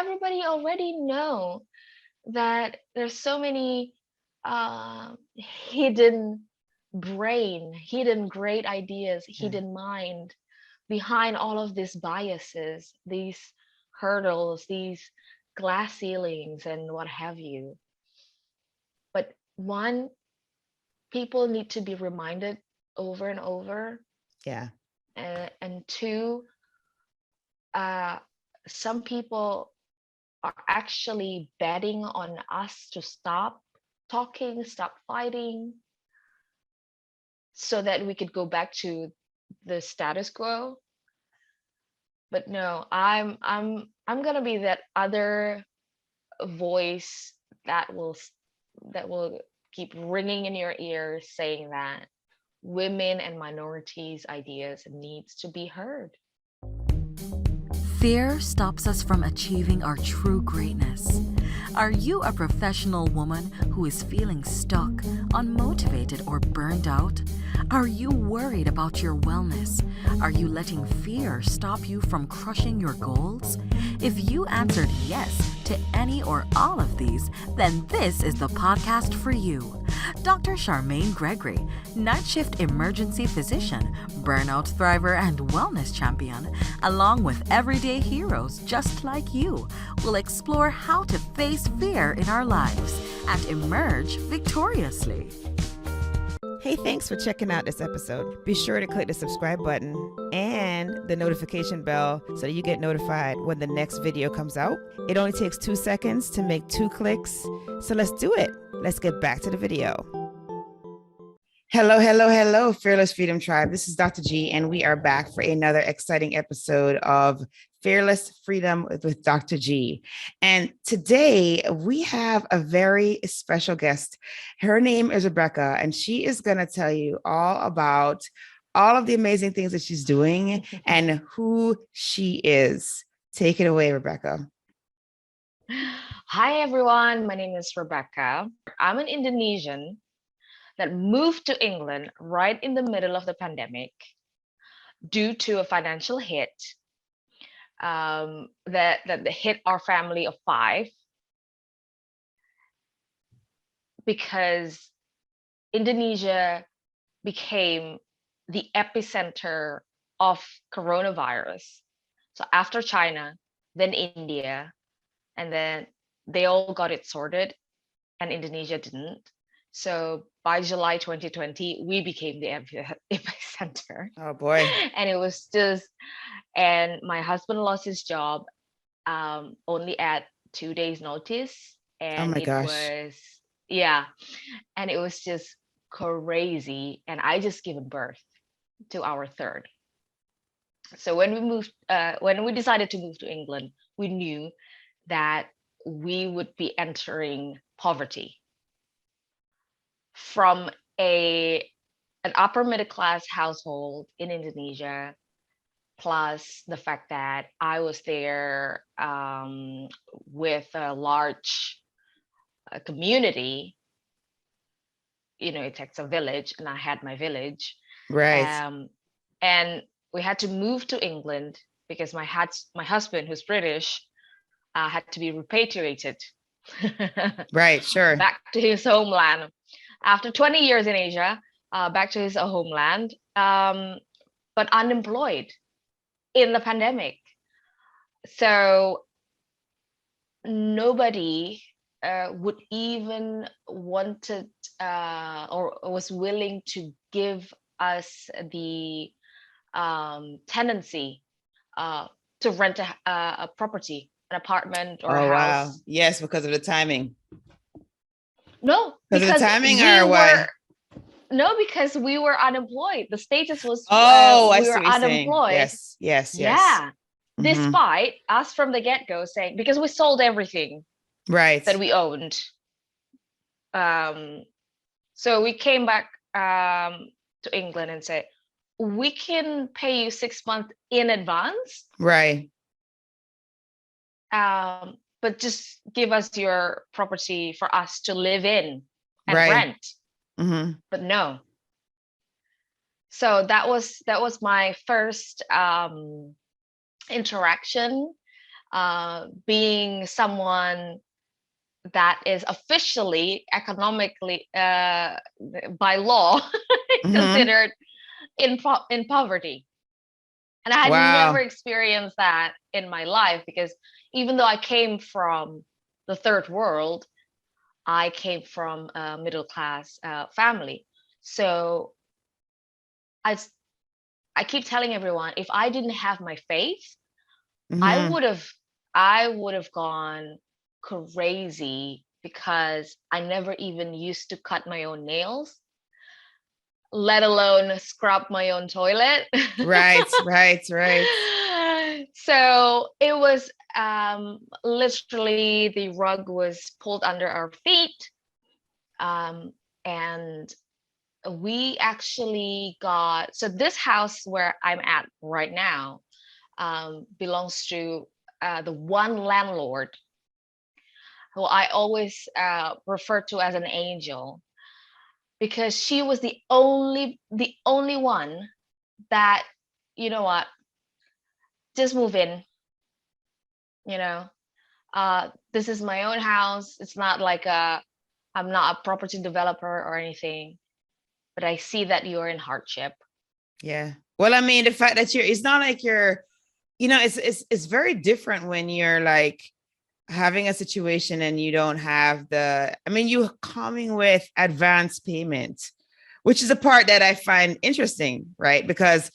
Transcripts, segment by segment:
everybody already know that there's so many hidden hidden great ideas, Yeah. hidden mind behind all of these biases, these hurdles, these glass ceilings, and what have you. But one, people need to be reminded over and over. Yeah. And two, uh, some people are actually betting on us to stop talking, stop fighting, so that we could go back to the status quo. But no, I'm gonna be that other voice that that will keep ringing in your ears saying that women and minorities ideas needs to be heard. Fear stops us from achieving our true greatness. Are you a professional woman who is feeling stuck, unmotivated, or burned out? Are you worried about your wellness? Are you letting fear stop you from crushing your goals? If you answered yes to any or all of these, then this is the podcast for you. Dr. Charmaine Gregory, night shift emergency physician, burnout thriver, and wellness champion, along with everyday heroes just like you, will explore how to face fear in our lives and emerge victoriously. Hey, thanks for checking out this episode. Be sure to click the subscribe button and the notification bell so that you get notified when the next video comes out. It only takes 2 seconds to make 2 clicks. So let's do it. Let's get back to the video. Hello, hello, hello, Fearless Freedom Tribe. This is Dr. G, and we are back for another exciting episode of Fearless Freedom with Dr. G. And today we have a very special guest. Her name is Rebecca, and she is going to tell you all about all of the amazing things that she's doing and who she is. Take it away, Rebecca. Hi everyone, my name is Rebecca. I'm an Indonesian that moved to England right in the middle of the pandemic due to a financial hit that hit our family of 5, because Indonesia became the epicenter of coronavirus. So after China, then India, and then they all got it sorted and Indonesia didn't. So by July 2020, we became the epicenter. Oh boy. And it was just, and my husband lost his job only at 2 days notice. Oh And my it gosh. was, yeah, and it was just crazy. And I just given birth to our third. So when we decided to move to England, we knew that we would be entering poverty from an upper middle class household in Indonesia, plus the fact that I was there with a large community. It takes a village, and I had my village, Right. and we had to move to England because my husband, who's British, had to be repatriated Right. Sure. back to his homeland after 20 years in Asia, back to his homeland, but unemployed in the pandemic. So nobody would even wanted or was willing to give us the tenancy to rent a property, an apartment or a Oh, wow. house. Yes, because of the timing. No, Because of the because timing we or were what? no, because we were unemployed. The status was Oh, I we see were what you're saying. unemployed. Yes, yes, yes. Yeah, Mm-hmm. despite us from the get-go saying, because we sold everything Right. that we owned. So we came back to England and said, we can pay you 6 months in advance, Right. but just give us your property for us to live in and Right. rent. Mm-hmm. But no. So that was my first interaction being someone that is officially economically by law Mm-hmm. considered in poverty. And I had never Wow. experienced that in my life, because even though I came from the third world, I came from a middle class family. So I I keep telling everyone, if I didn't have my faith, I Mm-hmm. would have I would have gone crazy, because I never even used to cut my own nails, let alone scrub my own toilet. Right, right, right. So it was literally the rug was pulled under our feet. Um, and we actually got, so this house where I'm at right now belongs to the one landlord who I always refer to as an angel, because she was the only one that, you know what, just move in, you know. This is my own house. It's not like I'm not a property developer or anything, but I see that you're in hardship. Yeah. Well, I mean, the fact that it's not like you're, it's very different when you're like having a situation and you don't have you coming with advance payment, which is a part that I find interesting, right? Because,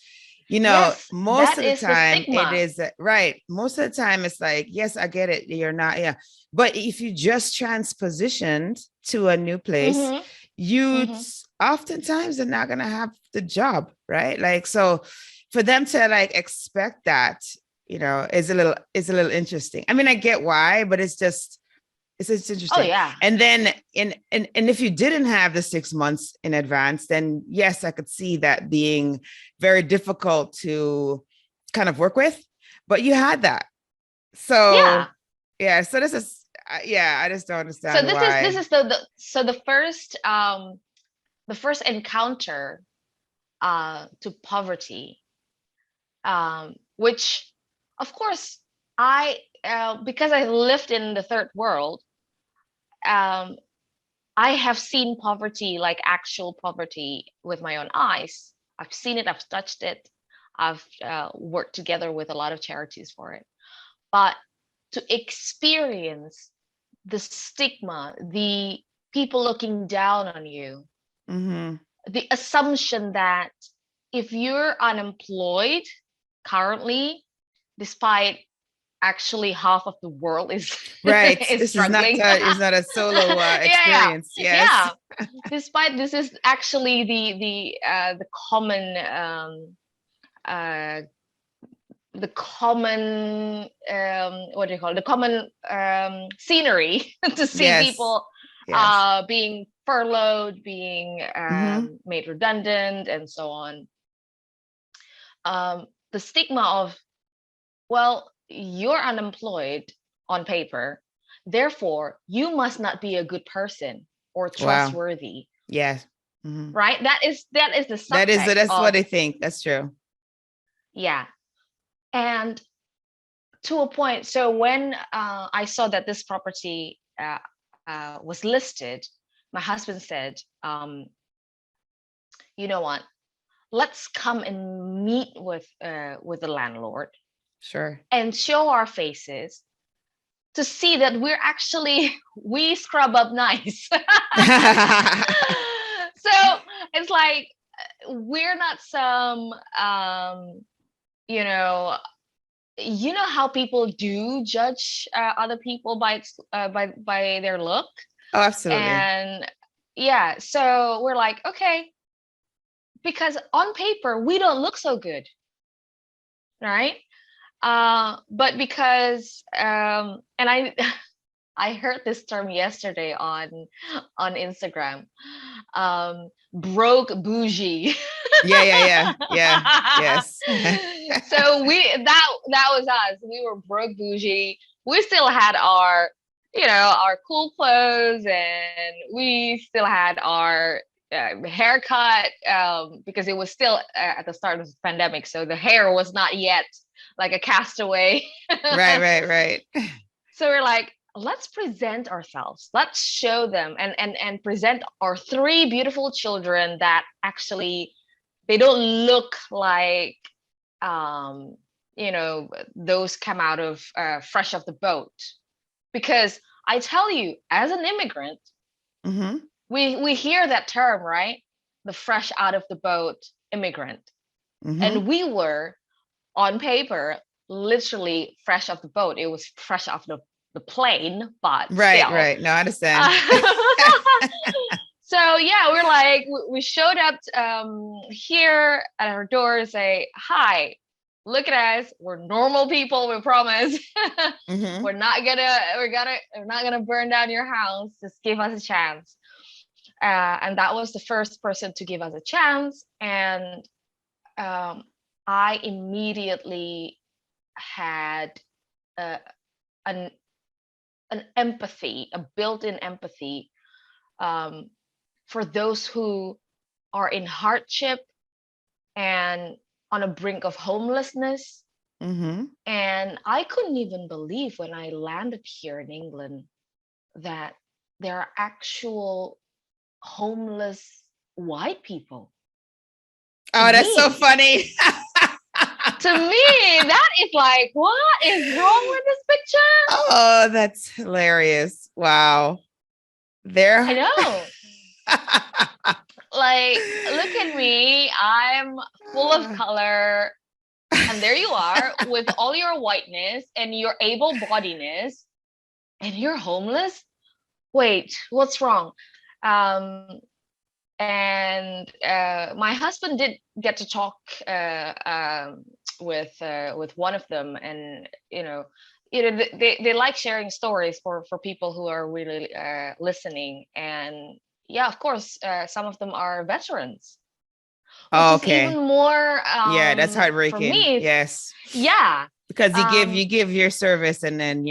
Yes, most that of the is the time it stigma. is right. Most of the time it's like, yes, I get it. You're not, yeah. But if you just transpositioned to a new place, Mm-hmm. you Mm-hmm. oftentimes are not going to have the job, right? Like, so for them to like expect that, is a little interesting. I mean, I get why, but it's Oh interesting. yeah. And then and if you didn't have the 6 months in advance, then yes, I could see that being very difficult to kind of work with. But you had that. Yeah. So yeah, so this is yeah, I just don't So understand this why. is the first encounter to poverty, which of course I because I lived in the third world, um, I have seen poverty, like actual poverty, with my own eyes. I've seen it, I've touched it, I've worked together with a lot of charities for it. But to experience the stigma, the people looking down on you, Mm-hmm. the assumption that if you're unemployed currently, despite actually half of the world is Right. is This is not struggling. is not a solo Yeah, experience. Yes. yeah. Despite this is actually the common uh the common what do you call it? The common scenery to see Yes. people Yes. being furloughed, being Mm-hmm. made redundant, and so on. The stigma of, well, you're unemployed on paper, therefore you must not be a good person or Wow. trustworthy, Yes. Mm-hmm. right? That is the subtext That's what of, I think. That's true. yeah. And to a point, so when I saw that this property was listed, my husband said, you know what, let's come and meet with the landlord Sure. and show our faces to see that we're actually we scrub up nice. So it's like, we're not some you know how people do judge other people by their look. Oh, absolutely. And yeah, so we're like, okay, because on paper we don't look so good, right? But because and I heard this term yesterday on Instagram. Broke bougie. Yeah, yeah, yeah, yeah. Yes. So that was us. We were broke bougie. We still had our cool clothes, and we still had our haircut, because it was still at the start of the pandemic, so the hair was not yet like a castaway. Right. So we're like, let's present ourselves. Let's show them and present our three beautiful children that actually they don't look like those come out of fresh off the boat. Because I tell you, as an immigrant, Mm-hmm. we hear that term, right? The fresh out of the boat immigrant. Mm-hmm. And we were on paper literally fresh off the boat. It was fresh off the plane, but still. Right. No, I understand. So yeah, we're like, we showed up here at our door to say, hi, look at us. We're normal people, we promise. Mm-hmm. We're not gonna burn down your house. Just give us a chance. And that was the first person to give us a chance. And I immediately had an empathy, a built-in empathy for those who are in hardship and on a brink of homelessness. Mm-hmm. And I couldn't even believe when I landed here in England that there are actual homeless white people. Oh, that's so funny. To me, that is like, what is wrong with this picture? Oh, that's hilarious. Wow. I know. Like, look at me. I'm full of color. And there you are with all your whiteness and your able-bodiedness, and you're homeless. Wait, what's wrong? And my husband did get to talk with one of them, and they like sharing stories for people who are really listening. And yeah, of course, some of them are veterans, which is even more yeah, that's for heartbreaking. me. Yes. Yeah, because you give your service, and then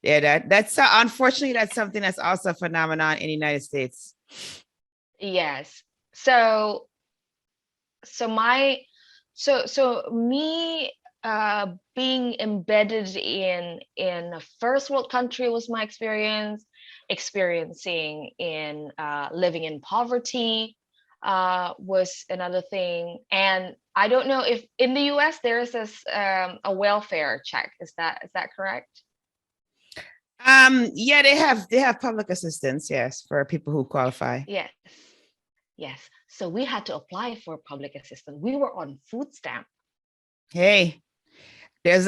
that's unfortunately that's something that's also a phenomenon in the United States. Yes. So me being embedded in a first world country was my experience. Experiencing in living in poverty was another thing. And I don't know if in the US there is this a welfare check. Is that correct? Yeah, they have public assistance, yes, for people who qualify. Yes. So we had to apply for public assistance. We were on food stamp. Hey, there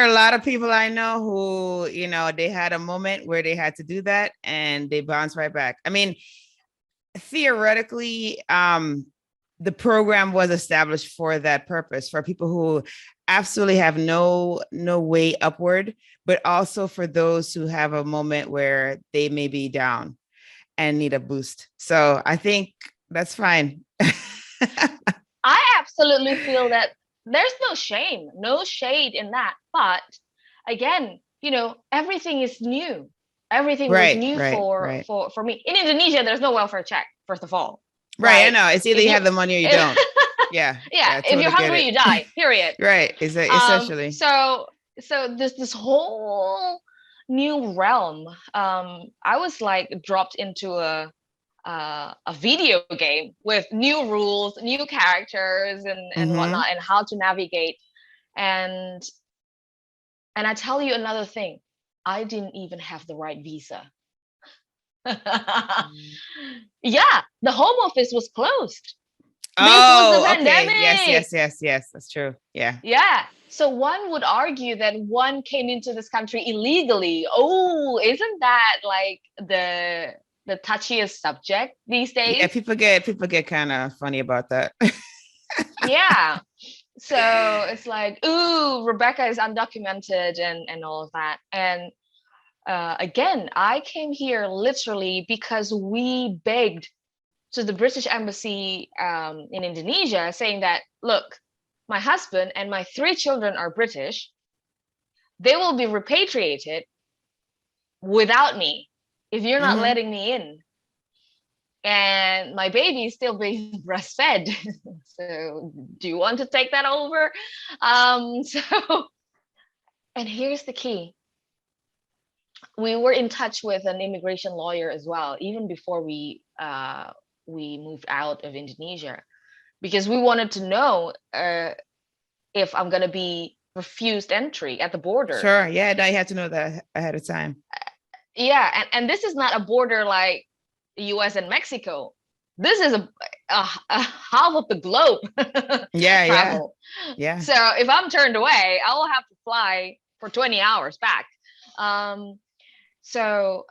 are a lot of people I know who, they had a moment where they had to do that and they bounced right back. I mean, theoretically, the program was established for that purpose, for people who absolutely have no way upward, but also for those who have a moment where they may be down and need a boost. So I think that's fine. I absolutely feel that there's no shade in that. But again, everything is new. Everything was new for me. In Indonesia, there's no welfare check, first of all. Right, I know. It's either you have the money or you don't. Yeah. Yeah, totally, if you're hungry, you die, period. Right, essentially. So this whole new realm, I was like dropped into a video game with new rules, new characters, and whatnot, and how to navigate. And I tell you another thing, I didn't even have the right visa. Yeah, the home office was closed. This was the pandemic. Okay. Yes, that's true. Yeah. So one would argue that one came into this country illegally. Oh, isn't that like the touchiest subject these days? Yeah, people get kind of funny about that. Yeah. So it's like, ooh, Rebecca is undocumented and all of that. And again, I came here literally because we begged to the British Embassy in Indonesia, saying that, look, my husband and my 3 children are British. They will be repatriated without me if you're not letting me in. and my baby is still being breastfed. So do you want to take that over? So, and here's the key. We were in touch with an immigration lawyer as well, even before we moved out of Indonesia, because we wanted to know if I'm gonna be refused entry at the border. Sure. Yeah, now you have to know that ahead of time. Yeah, and this is not a border like the US and Mexico. This is a half of the globe Yeah, travel. yeah. So if I'm turned away, I will have to fly for 20 hours back. So,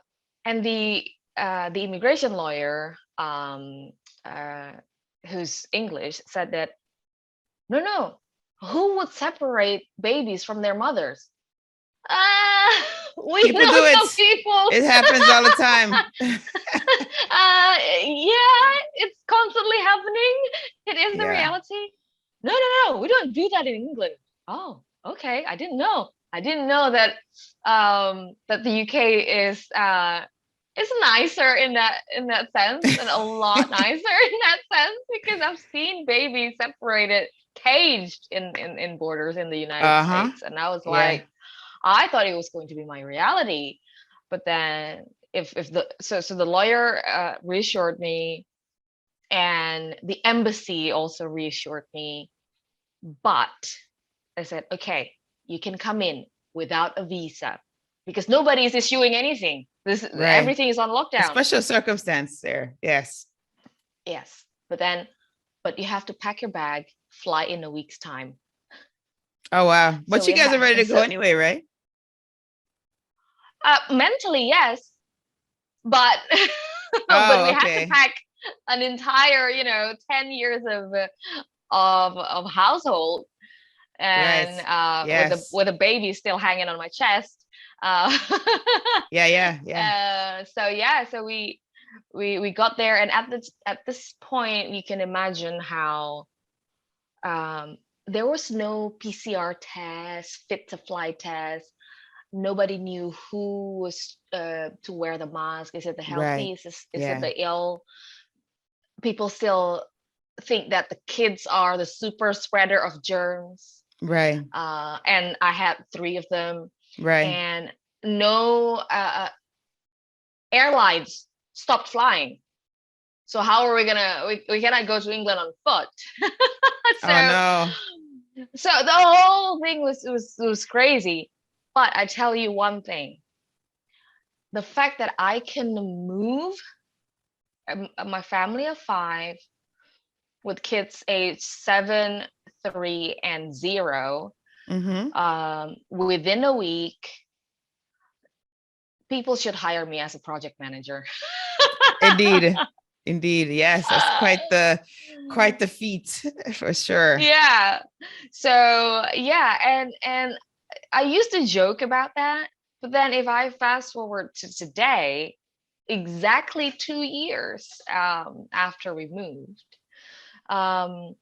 and the immigration lawyer, who's English, said that no, who would separate babies from their mothers? We People know do some it. people. It happens all the time. Yeah, it's constantly happening. It is the Yeah. reality. No, we don't do that in England. Oh, okay. I didn't know. I didn't know that that the UK is nicer in that sense, and a lot nicer in that sense, because I've seen babies separated, caged in borders in the United States, and I was like, I thought it was going to be my reality, but then if the lawyer reassured me, and the embassy also reassured me, but I said, okay, you can come in without a visa, because nobody is issuing anything. Everything is on lockdown. A special circumstance there. Yes. But you have to pack your bag, fly in a week's time. Oh wow. But So you guys are ready to go anyway, right? Mentally, yes, but but we had to pack an entire 10 years of household, and with a baby still hanging on my chest. So we got there, and at this point, you can imagine how there was no PCR test, fit to fly test. Nobody knew who was to wear the mask. Is it the healthy? Is it the ill? People still think that the kids are the super spreader of germs. Right. And I had 3 of them. Right. And no airlines stopped flying. So how are we cannot go to England on foot. So the whole thing was crazy. But I tell you one thing, the fact that I can move my family of 5 with kids age 7, 3, and 0, within a week, people should hire me as a project manager. Indeed. Yes, that's quite the feat for sure. Yeah. So yeah, and I used to joke about that, but then if I fast forward to today, exactly 2 years after we moved, and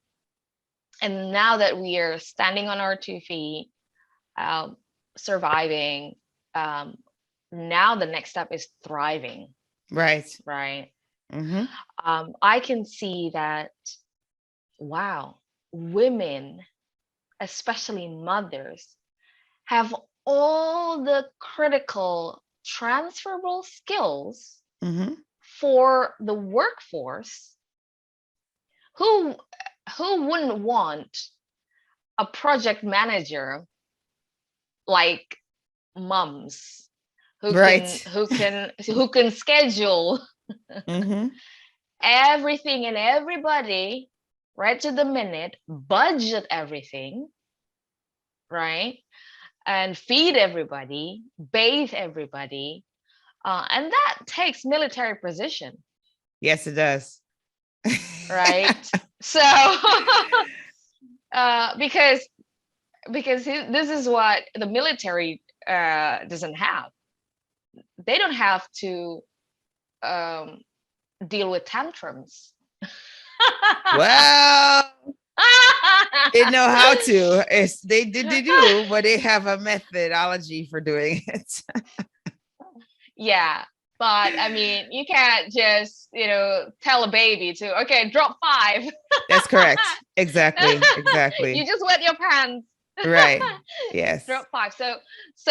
now that we are standing on our 2 feet, surviving, now the next step is thriving. Right. I can see that, wow, women, especially mothers, have all the critical transferable skills for the workforce. Who wouldn't want a project manager like moms who can schedule everything and everybody right to the minute, budget everything, right? And feed everybody, bathe everybody. And that takes military precision. Yes, it does. Right? So, because this is what the military doesn't have. They don't have to deal with tantrums. Well, they know how to. They do, but they have a methodology for doing it. Yeah. But I mean, you can't just, tell a baby to, okay, drop 5. That's correct. Exactly. Exactly. You just wet your pants. Right. Yes. Drop 5. So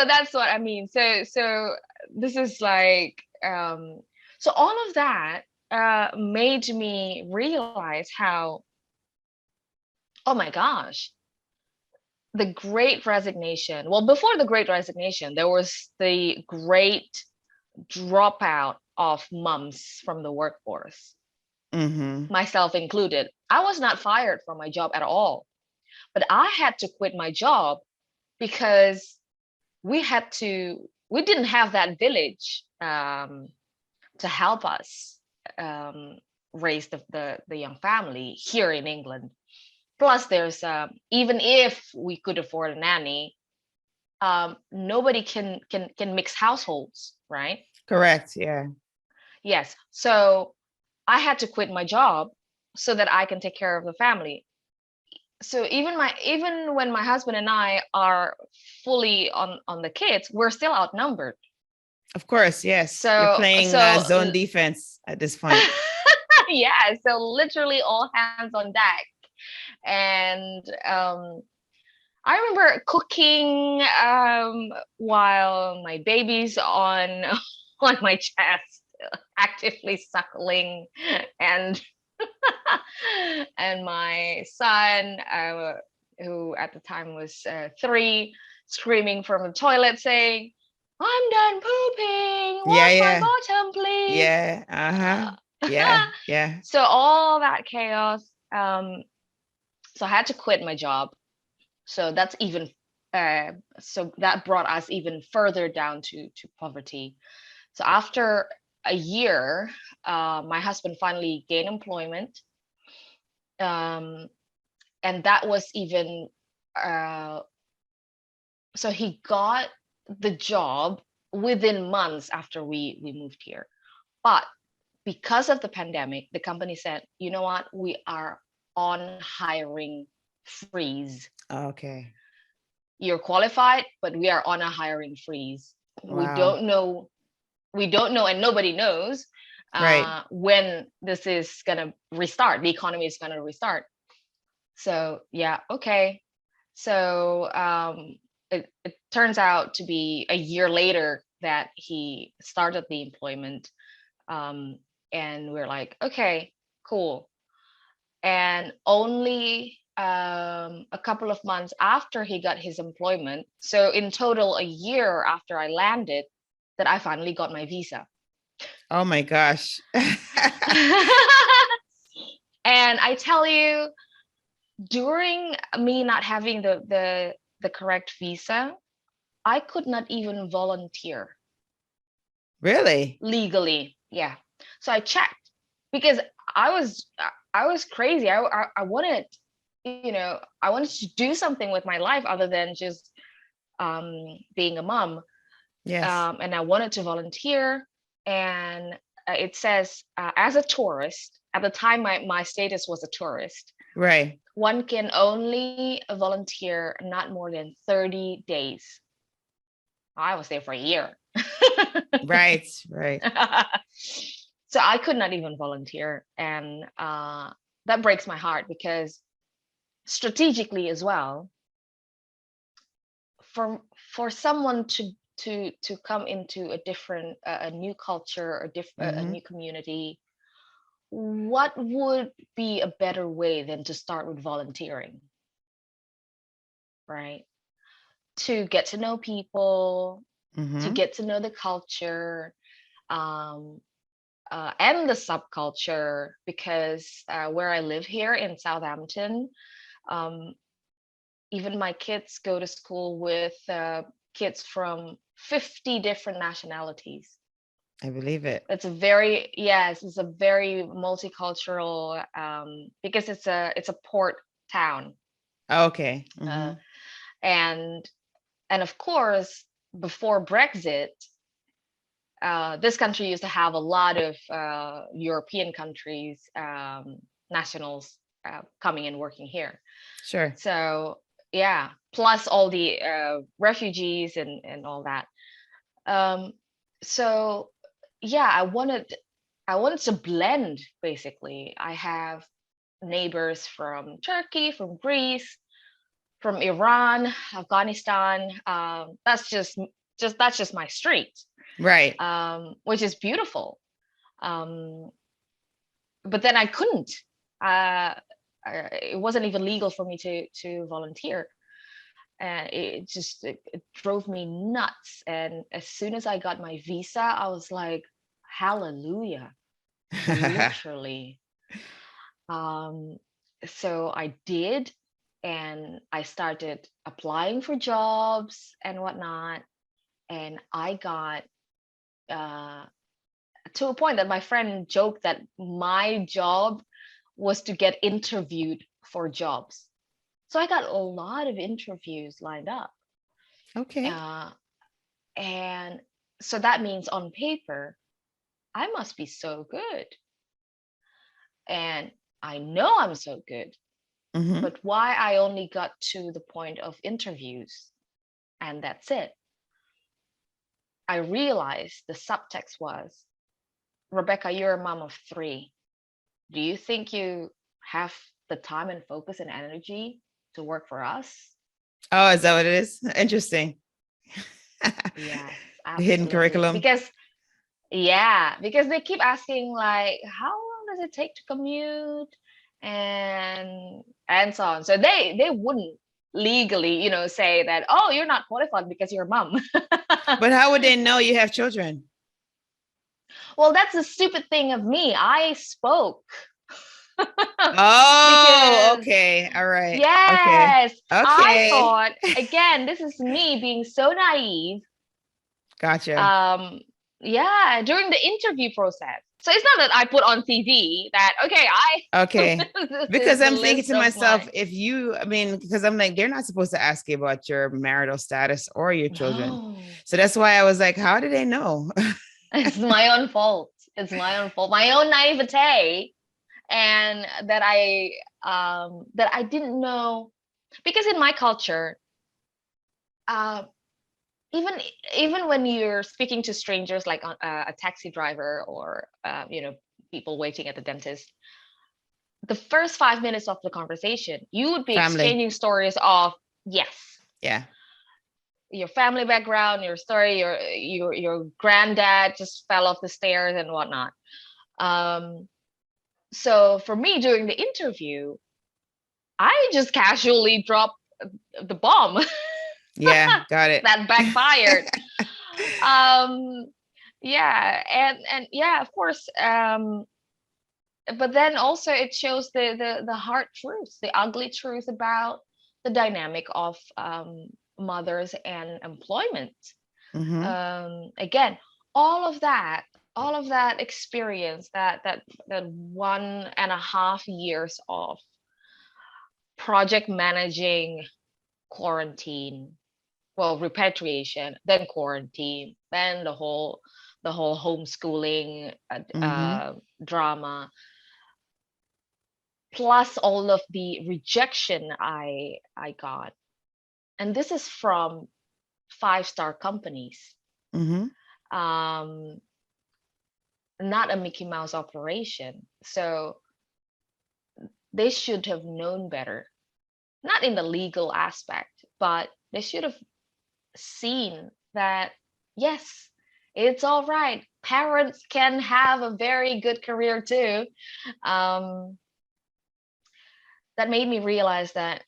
that's what I mean. So this is like, so all of that made me realize how, oh my gosh, the great resignation. Well, before the great resignation, there was the great dropout of moms from the workforce, Mm-hmm. myself included. I was not fired from my job at all, but I had to quit my job because we didn't have that village to help us raise the young family here in England. Plus, there's even if we could afford a nanny, nobody can mix households, right? Correct. Yeah. Yes. So I had to quit my job so that I can take care of the family. So even when my husband and I are fully on the kids, we're still outnumbered. Of course. Yes. You're So playing so zone defense at this point. yeah, so literally all hands on deck. And I remember cooking while my baby's on on my chest, actively suckling, and and my son, who at the time was 3, screaming from the toilet saying, "I'm done pooping. Yeah. Wash my Yeah. bottom, please." Yeah. Uh-huh. Yeah. Yeah. So all that chaos. So I had to quit my job. So that's even so that brought us even further down to poverty. So after a year, my husband finally gained employment, um, and that was even so he got the job within months after we moved here. But because of the pandemic, the company said, you know what, we are on hiring freeze. Okay. You're qualified, but we are on a hiring freeze. We Wow. don't know, and nobody knows Right. when this is gonna restart. The economy is gonna restart. So yeah, okay. So it turns out to be a year later that he started the employment, um, and we're like, okay, cool. And only a couple of months after he got his employment, so in total a year after I landed, that I finally got my visa. Oh my gosh. And I tell you, during me not having the correct visa, I could not even volunteer Really? legally. Yeah. So I checked because I was crazy. I wanted, I wanted to do something with my life other than just being a mom. Yes. And I wanted to volunteer. And it says, as a tourist, at the time my status was a tourist, Right. one can only volunteer not more than 30 days. I was there for a year. Right. Right. So I could not even volunteer. And that breaks my heart because strategically as well, for someone to come into a different a new culture, a Mm-hmm. new community, what would be a better way than to start with volunteering, right? To get to know people, to Mm-hmm. get to know the culture, um, and the subculture, because where I live here in Southampton, um, even my kids go to school with kids from 50 different nationalities. I believe it. It's a very multicultural, because it's a port town, Okay. uh, Mm-hmm. and of course before Brexit, this country used to have a lot of European countries, nationals, coming and working here. Sure. So yeah, plus all the refugees and all that. Um, so yeah, I wanted to blend basically. I have neighbors from Turkey, from Greece, from Iran, Afghanistan. That's just my street, Right. which is beautiful. Um, but then I couldn't. Uh, it wasn't even legal for me to volunteer, and it drove me nuts. And as soon as I got my visa, I was like, hallelujah, literally. Um, so I did, and I started applying for jobs and whatnot. And I got uh, to a point that my friend joked that my job was to get interviewed for jobs. So I got a lot of interviews lined up. Okay. Uh, and so that means on paper, I must be so good. And I know I'm so good. Mm-hmm. But why I only got to the point of interviews and that's it? I realized the subtext was, Rebecca, you're a mom of three. Do you think you have the time and focus and energy to work for us? Oh, is that what it is? Interesting. Yes, The hidden absolutely. curriculum. Because they keep asking like, how long does it take to commute, and so on. So they wouldn't legally, say that, oh, you're not qualified because you're a mom. But how would they know you have children? Well, that's the stupid thing of me. I spoke Oh, because okay. All right. Okay. yes, I Okay. thought, again, this is me being so naive. Gotcha. Um, yeah, during the interview process. So it's not that I put on CV that, okay, I Okay. this Because is the I'm thinking list to of myself, my if you, I mean, because I'm like, they're not supposed to ask you about your marital status or your children. no. So that's why I was like, how do they know? It's my own fault. It's my own fault. My own naivete, and that I didn't know, because in my culture, uh, even even when you're speaking to strangers, like on a taxi driver, or people waiting at the dentist, the first 5 minutes of the conversation, you would be Family. exchanging stories of, yes, Yeah. your family background, your story, your granddad just fell off the stairs and whatnot. Um, so for me, during the interview, I just casually dropped the bomb Yeah. Got it. that backfired. um, yeah, and yeah, of course. But then also it shows the hard truth, the ugly truth about the dynamic of mothers and employment. Mm-hmm. Again, all of that, experience, that 1.5 years of project managing quarantine, well, repatriation, then quarantine, then the whole homeschooling Mm-hmm. drama, plus all of the rejection I got. And this is from five-star companies. Mm-hmm. Um, not a Mickey Mouse operation. So they should have known better. Not in the legal aspect, but they should have seen that, yes, it's all right. Parents can have a very good career too. Um, that made me realize that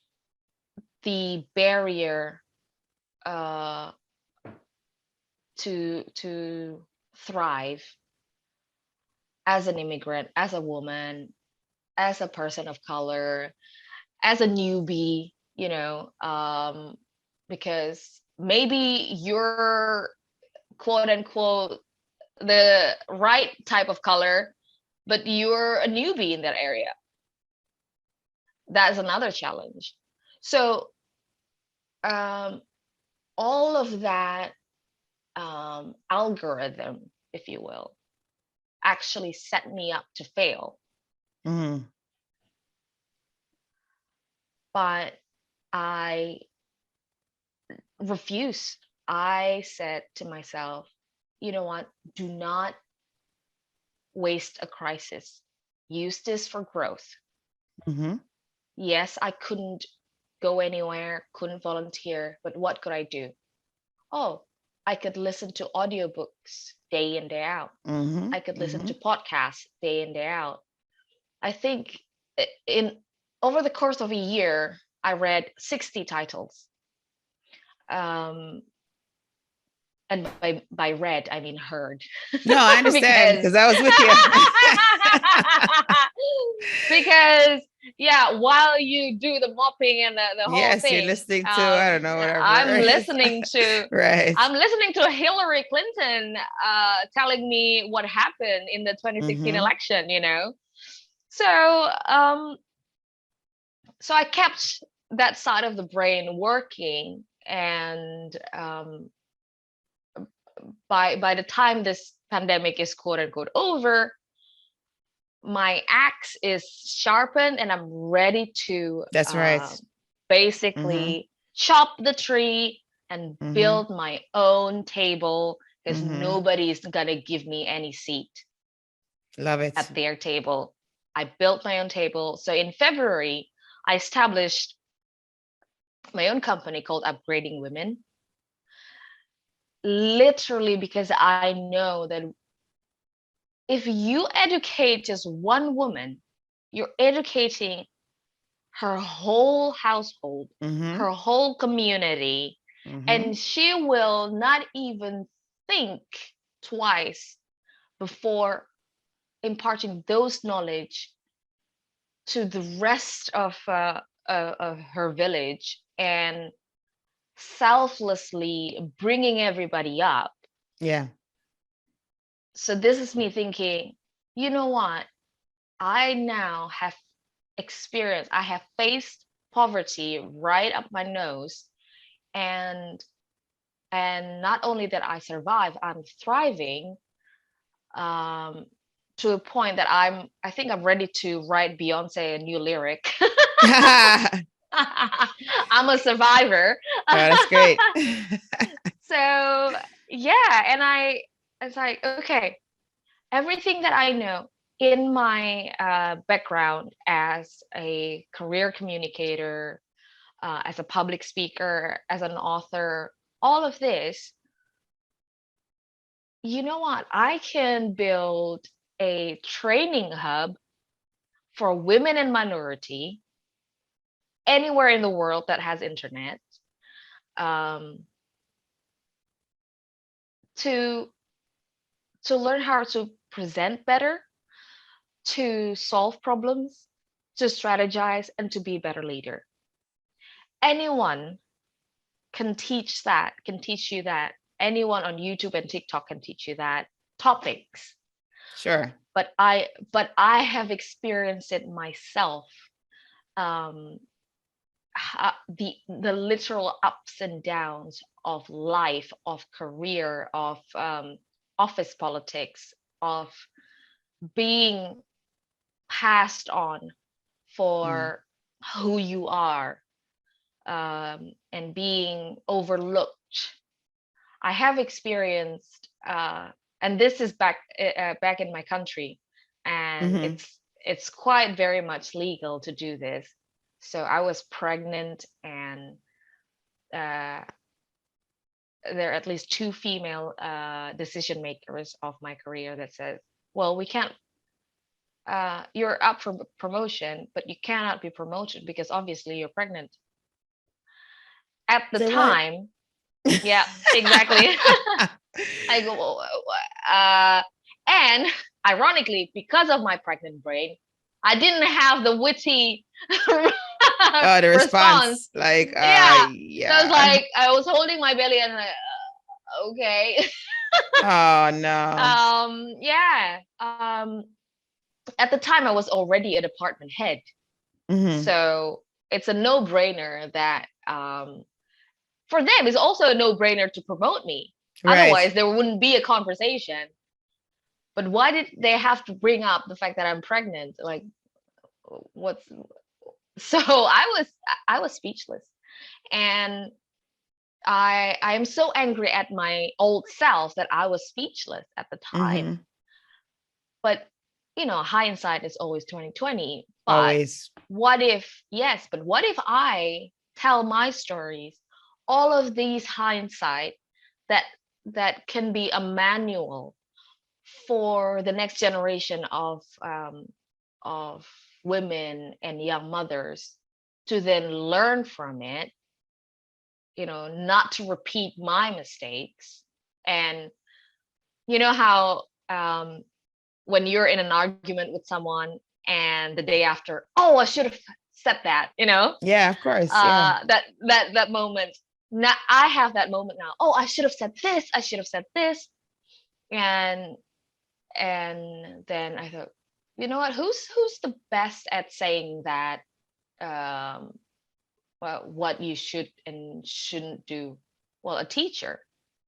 the barrier uh, to thrive as an immigrant, as a woman, as a person of color, as a newbie, because maybe you're quote unquote the right type of color, but you're a newbie in that area. That's another challenge. So um, all of that algorithm, if you will, actually set me up to fail. Mm-hmm. But I refused. I said to myself, you know what? Do not waste a crisis. Use this for growth. Mm-hmm. Yes, I couldn't go anywhere, couldn't volunteer, but what could I do? Oh, I could listen to audiobooks day in, day out. Mm-hmm. I could listen Mm-hmm. to podcasts day in, day out. I think in over the course of a year, I read 60 titles. Um, and by read, I mean heard. No, I understand because because I was with you. because yeah, while you do the mopping and the whole Yes, you're thing, listening to, I don't know, I'm whatever. listening to Right. I'm listening to Hillary Clinton telling me what happened in the 2016 Mm-hmm. election, you know. So so I kept that side of the brain working, and by the time this pandemic is quote unquote over, my axe is sharpened and I'm ready to That's right. Mm-hmm. basically chop the tree and Mm-hmm. build my own table, because Mm-hmm. nobody's gonna give me any seat Love it. at their table. I built my own table. So in February, I established my own company called Upgrading Women, literally because I know that if you educate just one woman, you're educating her whole household, Mm-hmm. her whole community, Mm-hmm. and she will not even think twice before imparting those knowledge to the rest of her village, and selflessly bringing everybody up. Yeah. So this is me thinking, you know what? I now have experienced, I have faced poverty right up my nose, and not only that I survive, I'm thriving, um, to a point that I think I'm ready to write Beyonce a new lyric. Oh, I'm a survivor. that's great. So yeah, and I it's like, okay, everything that I know in my background as a career communicator, as a public speaker, as an author, all of this, you know what? I can build a training hub for women and minority anywhere in the world that has internet, um, to learn how to present better, to solve problems, to strategize, and to be a better leader. Anyone can teach that, can teach you that. Anyone on YouTube and TikTok can teach you that topics. Sure. But I have experienced it myself. Um, the literal ups and downs of life, of career, of office politics, of being passed on Mm. for who you are, and being overlooked. I have experienced, and this is back in my country, and Mm-hmm. it's quite very much legal to do this. So I was pregnant, and uh, there are at least two female decision makers of my career that says, "Well, we can't. You're up for promotion, but you cannot be promoted because obviously you're pregnant." At the Say what? time, yeah, exactly. I go, and ironically, because of my pregnant brain, I didn't have the witty Oh, the response. response. Like, Yeah. So I was yeah. like, I was holding my belly and like, okay. Oh no. Yeah. At the time, I was already a department head. Mm-hmm. So it's a no-brainer that for them, it's also a no-brainer to promote me. Right. Otherwise, there wouldn't be a conversation. But why did they have to bring up the fact that I'm pregnant? Like, what's so I was speechless, and I am so angry at my old self that I was speechless at the time. Mm-hmm. But hindsight is always 2020. But Always. what if I tell my stories, all of these hindsight that can be a manual for the next generation of women and young mothers to then learn from it, not to repeat my mistakes. And how when you're in an argument with someone and the day after, oh, I should have said that, Yeah, of course. Yeah. that moment. Now I have that moment now. Oh, I should have said this. I should have said this. And then I thought, you know what? Who's the best at saying that? What you should and shouldn't do? Well, a teacher.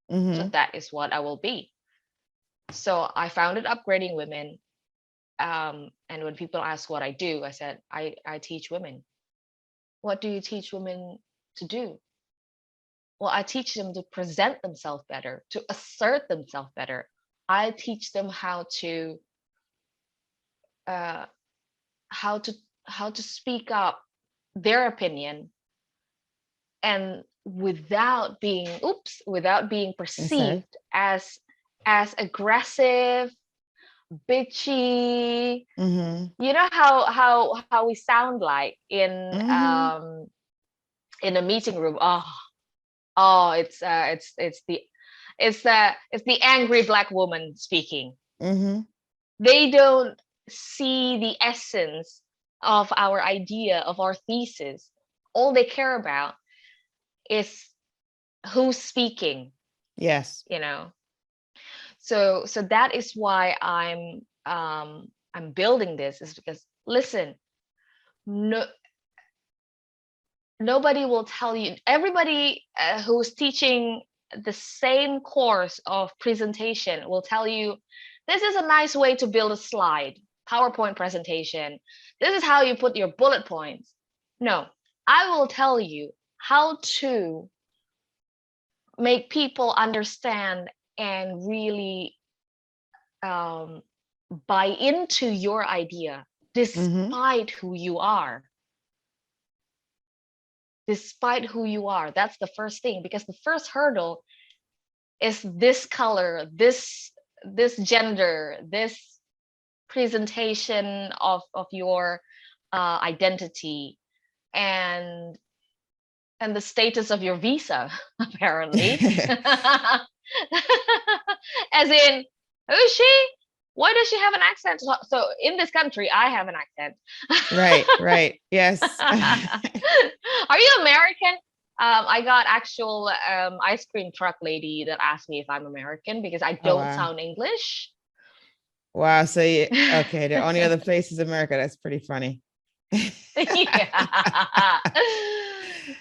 Mm-hmm. So that is what I will be. So I founded Upgrading Women. And when people ask what I do, I said, I teach women. What do you teach women to do? Well, I teach them to present themselves better, to assert themselves better. I teach them how to speak up their opinion, and without being perceived as aggressive, bitchy. Mm-hmm. You know how we sound like in a meeting room. It's the angry Black woman speaking. Mm-hmm. They don't see the essence of our idea, of our thesis. All they care about is who's speaking. Yes. So that is why I'm building this, is because, listen, nobody will tell you. Everybody who's teaching the same course of presentation will tell you, this is a nice way to build a slide, PowerPoint presentation. This is how you put your bullet points. No, I will tell you how to make people understand and really buy into your idea, despite who you are. Despite who you are. That's the first thing, because the first hurdle is this color, this gender, this presentation of your identity, and the status of your visa, apparently. As in, who is she? Why does she have an accent? So in this country, I have an accent. Right. Yes. Are you American? I got actual ice cream truck lady that asked me if I'm American because I don't sound English. Wow. So okay, the only other place is America. That's pretty funny. Yeah.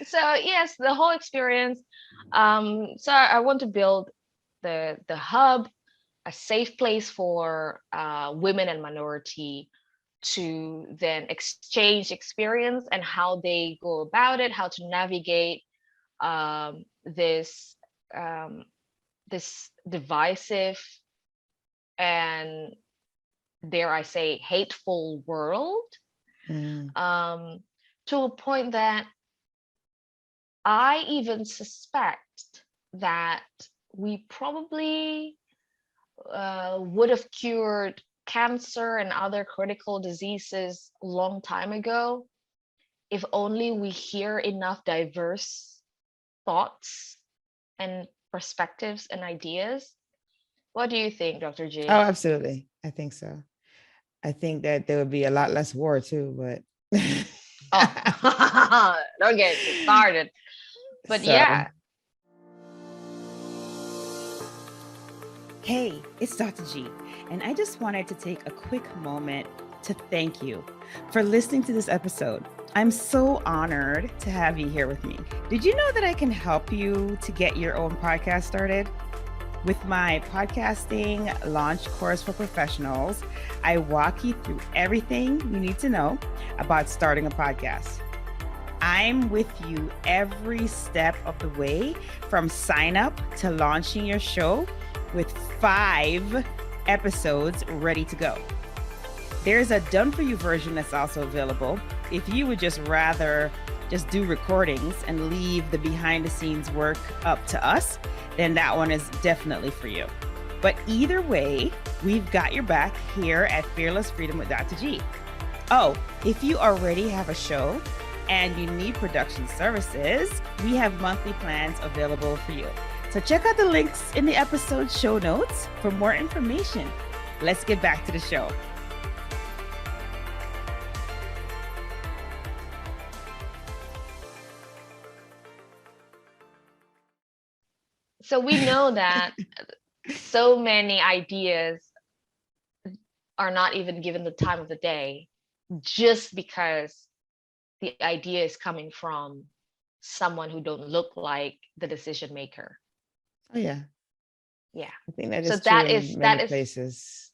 So yes, the whole experience. So I want to build the hub, a safe place for women and minority to then exchange experience and how they go about it, how to navigate this divisive and, dare I say, hateful world, to a point that I even suspect that we probably would have cured cancer and other critical diseases a long time ago if only we hear enough diverse thoughts and perspectives and ideas. What do you think, Dr. G? Oh, absolutely. I think so. I think that there would be a lot less war too, but don't get started. But yeah. Hey, it's Dr. G, and I just wanted to take a quick moment to thank you for listening to this episode. I'm so honored to have you here with me. Did you know that I can help you to get your own podcast started? With my podcasting launch course for professionals, I walk you through everything you need to know about starting a podcast. I'm with you every step of the way, from sign up to launching your show, with 5 episodes ready to go. There's a done for you version that's also available. If you would just rather just do recordings and leave the behind the scenes work up to us, then that one is definitely for you. But either way, we've got your back here at Fearless Freedom with Dr. G. Oh, if you already have a show and you need production services, we have monthly plans available for you. So check out the links in the episode show notes for more information. Let's get back to the show. So we know that so many ideas are not even given the time of the day just because the idea is coming from someone who don't look like the decision maker. Oh yeah. Yeah. I think that So is true in many places.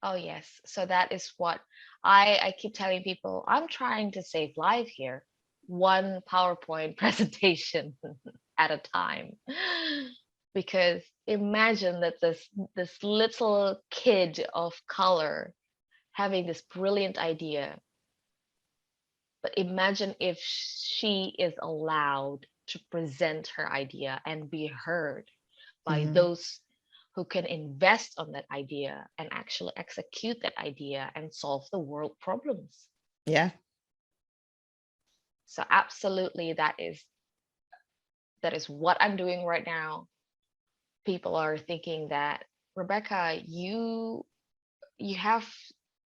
Oh yes. So that is what I keep telling people. I'm trying to save life here, one PowerPoint presentation at a time. Because imagine that this little kid of color having this brilliant idea. But imagine if she is allowed to present her idea and be heard by those who can invest on that idea and actually execute that idea and solve the world problems. Yeah. So absolutely, that is what I'm doing right now. People are thinking that, Rebecca, you have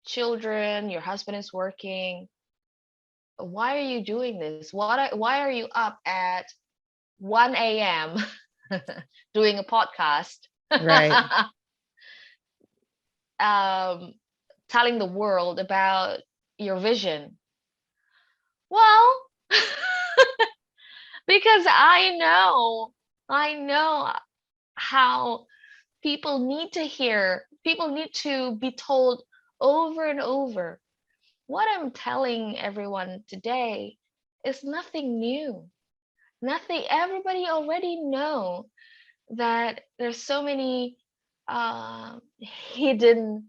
children, your husband is working. Why are you doing this? Why are you up at 1 a.m. doing a podcast? Right. Telling the world about your vision. Well, because I know how people need to be told over and over. What I'm telling everyone today is nothing new. Nothing. Everybody already know that there's so many hidden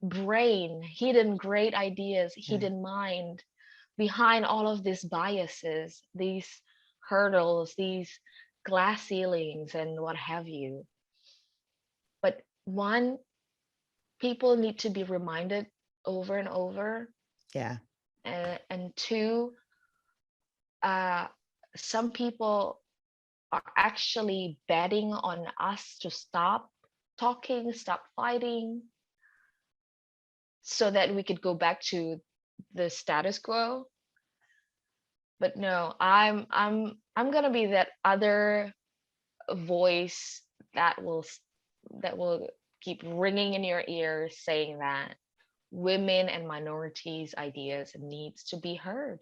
brain, hidden great ideas, hidden mind behind all of these biases, these hurdles, these glass ceilings, and what have you. But one, people need to be reminded over and over. Yeah. And two, some people are actually betting on us to stop talking, stop fighting, so that we could go back to the status quo. But no, I'm gonna be that other voice that will keep ringing in your ears, saying that women and minorities' ideas needs to be heard.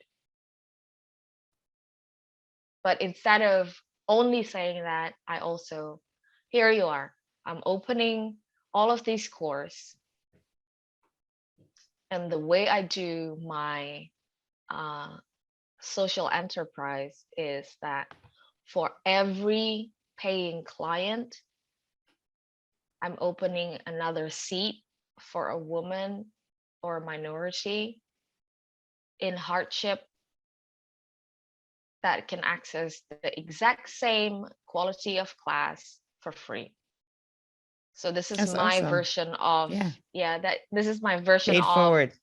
But instead of only saying that, I also, here you are, I'm opening all of these courses. And the way I do my social enterprise is that for every paying client, I'm opening another seat for a woman or a minority in hardship that can access the exact same quality of class for free. So this is That's my awesome. version of this is my version Paid of forward.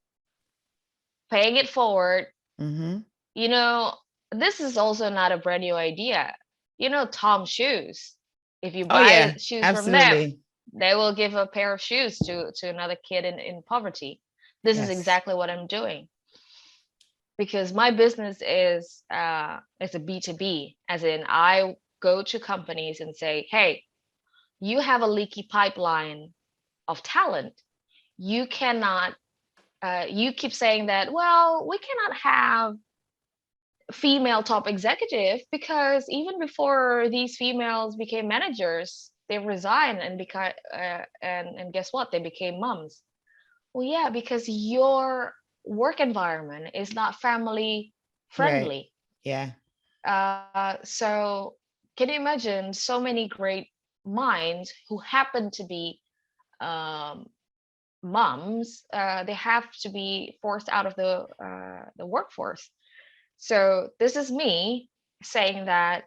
paying it forward. Mm-hmm. You know, this is also not a brand new idea. You know, Tom shoes. If you buy shoes from them, they will give a pair of shoes to another kid in poverty. This is exactly what I'm doing. Because my business is a B2B, as in I go to companies and say, hey, you have a leaky pipeline of talent. You cannot, you keep saying that, well, we cannot have female top executive because even before these females became managers, they resigned and and guess what? They became moms. Well, yeah, because your work environment is not family friendly. Right. Yeah. So can you imagine so many great minds who happen to be moms, they have to be forced out of the workforce. So this is me saying that,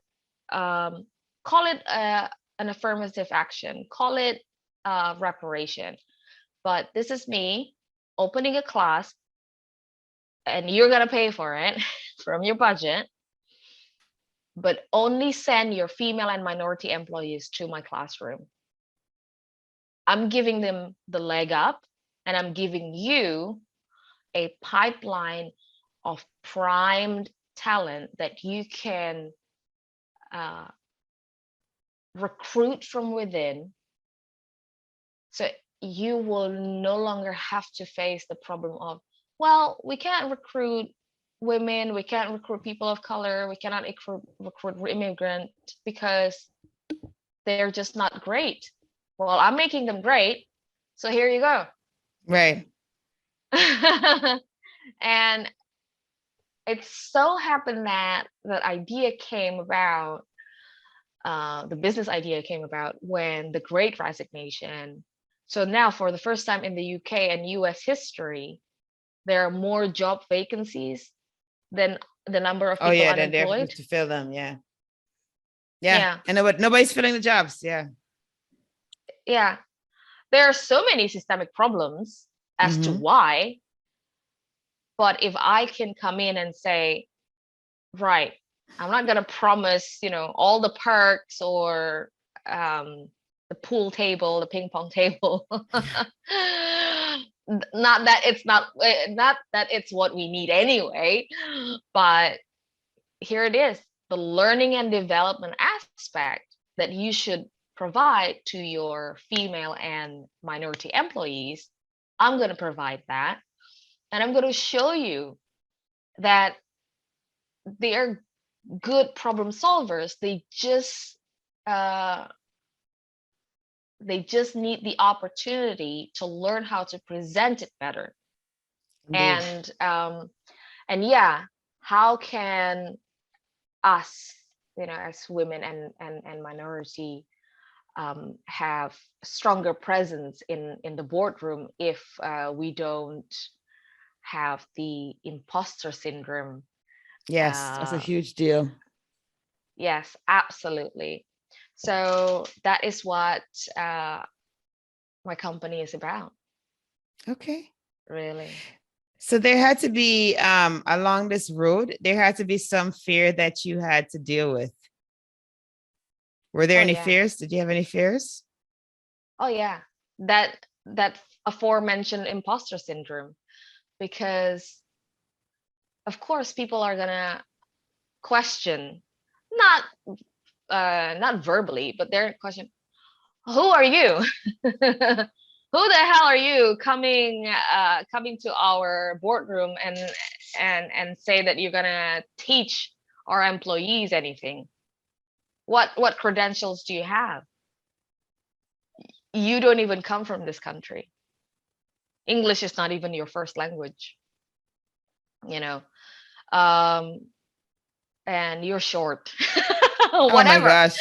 call it an affirmative action, call it reparation, but this is me opening a class, and you're gonna pay for it from your budget, but only send your female and minority employees to my classroom. I'm giving them the leg up, and I'm giving you a pipeline of primed talent that you can uh, recruit from within. So you will no longer have to face the problem of, well, we can't recruit women, we can't recruit people of color, we cannot recruit immigrant because they're just not great. Well, I'm making them great, so here you go. Right. And it so happened that that idea came about, the business idea came about when the Great Resignation. So now, for the first time in the UK and US history, there are more job vacancies than the number of Oh people yeah, then they're unemployed. to fill them. Yeah. Yeah, And nobody's filling the jobs. Yeah. yeah. There are so many systemic problems as to why. But if I can come in and say, right, I'm not gonna promise, all the perks or the pool table, the ping pong table. Not that it's what we need anyway, but here it is, the learning and development aspect that you should provide to your female and minority employees. I'm going to provide that, and I'm going to show you that they are good problem solvers. They just need the opportunity to learn how to present it better. Indeed. And yeah, how can us, as women and minority, have stronger presence in the boardroom if we don't have the imposter syndrome? Yes, that's a huge deal. Yes, absolutely. So that is what my company is about. Okay. Really. So there had to be, along this road, there had to be some fear that you had to deal with. Were there any fears? Did you have any fears? Oh yeah, that aforementioned imposter syndrome, because of course people are gonna question, not not verbally, but they're question, who are you? Who the hell are you coming to our boardroom and say that you're gonna teach our employees anything? What credentials do you have? You don't even come from this country. English is not even your first language, you know. And you're short. Oh my Whatever. gosh.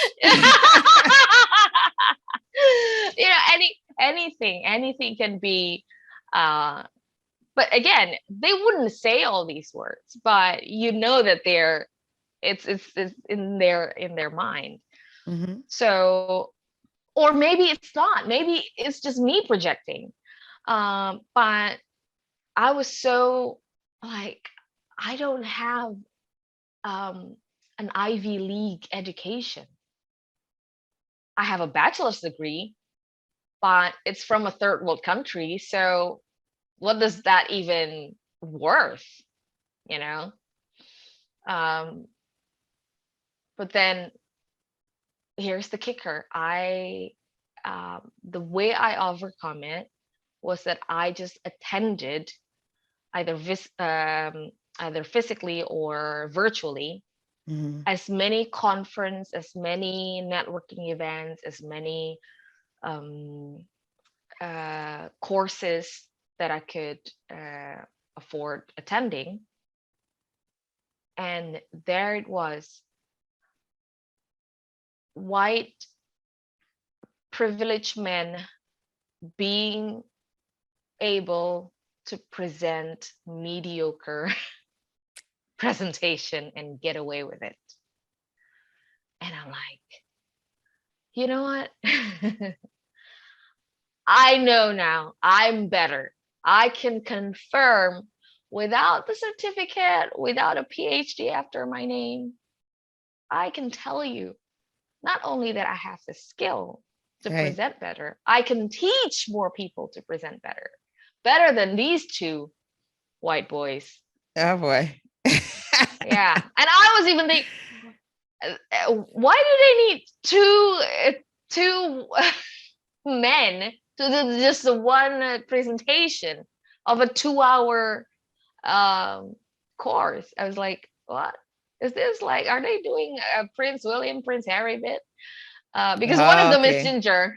Anything can be, but again, they wouldn't say all these words, but that it's in their mind. So, or maybe it's not, maybe it's just me projecting. But I was so like, I don't have an Ivy League education. I have a bachelor's degree, but it's from a third world country. So what does that even worth, you know? But then here's the kicker. The way I overcome it was that I just attended either physically or virtually as many conference, as many networking events, as many courses that I could afford attending. And there it was, white privileged men being able to present mediocre presentation and get away with it. And I'm like, you know what? I know now I'm better. I can confirm without the certificate, without a PhD after my name. I can tell you not only that I have the skill to Right. present better, I can teach more people to present better than these two white boys. Oh boy. Yeah. And I was even thinking, why do they need two men to do just the one presentation of a 2 hour course? I was like, what is this like? Are they doing a Prince William, Prince Harry bit? Because one of Oh, them is okay. ginger,